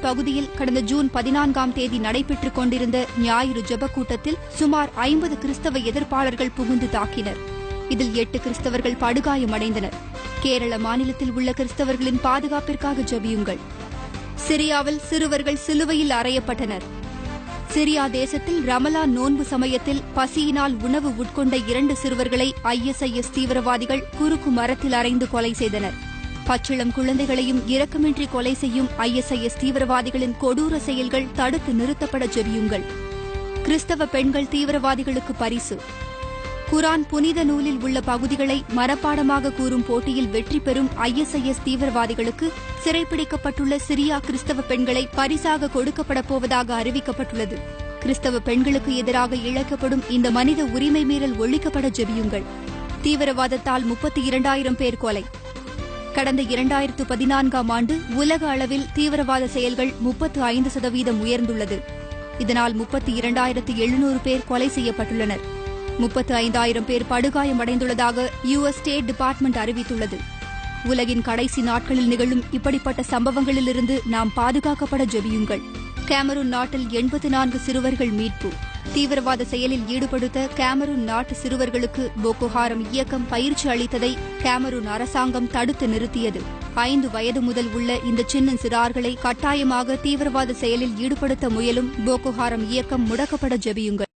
பகுதியில் கடந்த ஜூன் 14ஆம் தேதி நடைபெற்றுக் கொண்டிருந்த ஞாயிறு ஜெபக் கூட்டத்தில் சுமார் 50 கிறிஸ்தவ எதிர்ப்பாளர்கள் புகுந்து தாக்கினர். இதில் 8 கிறிஸ்தவர்கள் படுகாயமடைந்தனர். கேரள மாநிலத்தில் உள்ள கிறிஸ்தவர்களின் பாதுகாப்பிற்காக ஜெபியுங்கள். சிரியாவில் சிறுவர்கள் சிலுவையில் அறையப்பட்டனர். சிரியா தேசத்தில் ரமலான் நோன்பு சமயத்தில் பசியினால் உணவு உட்கொண்ட 2 சிறுவர்களை ISIS தீவிரவாதிகள் குறுக்கு மரத்தில் அறைந்து கொலை செய்தனர். பச்சிளம் குழந்தைகளையும் இரக்கமின்றி கொலை செய்யும் ISIS தீவிரவாதிகளின் கொடூர செயல்கள் தடுத்து நிறுத்தப்பட ஜெபியுங்கள். கிறிஸ்தவ பெண்கள் தீவிரவாதிகளுக்கு பரிசு. குரான் புனித நூலில் உள்ள பகுதிகளை மனப்பாடமாக கூறும் போட்டியில் வெற்றி பெறும் ISIS தீவிரவாதிகளுக்கு சிறைப்பிடிக்கப்பட்டுள்ள சிரியா கிறிஸ்தவ பெண்களை பரிசாக கொடுக்கப்பட போவதாக அறிவிக்கப்பட்டுள்ளது. கிறிஸ்தவ பெண்களுக்கு எதிராக இழைக்கப்படும் இந்த மனித உரிமை மீறல் ஒழிக்கப்பட ஜெபியுங்கள். தீவிரவாதத்தால் 32,000 பேர் கொலை. கடந்த 2014ஆம் ஆண்டு உலக அளவில் தீவிரவாத செயல்கள் 35% உயர்ந்துள்ளது. இதனால் 32,700 பேர் கொலை செய்யப்பட்டுள்ளனர். 35,000 பேர் படுகாயமடைந்துள்ளதாக US ஸ்டேட் டிபார்ட்மெண்ட் அறிவித்துள்ளது. உலகின் கடைசி நாட்களில் நிகழும் இப்படிப்பட்ட சம்பவங்களிலிருந்து நாம் பாதுகாக்கப்பட ஜெபியுங்கள். கேமரூன் நாட்டில் 84 சிறுவர்கள் மீட்பு. தீவிரவாத செயலில் ஈடுபடுத்த கேமரூன் நாட்டு சிறுவர்களுக்கு போகோ ஹராம் இயக்கம் பயிற்சி அளித்ததை கேமரூன் அரசாங்கம் தடுத்து நிறுத்தியது. 5 வயது முதல் உள்ள இந்த சின்ன சிறார்களை கட்டாயமாக தீவிரவாத செயலில் ஈடுபடுத்த முயலும் போகோ ஹராம் இயக்கம் முடக்கப்பட ஜெபியுங்கள்.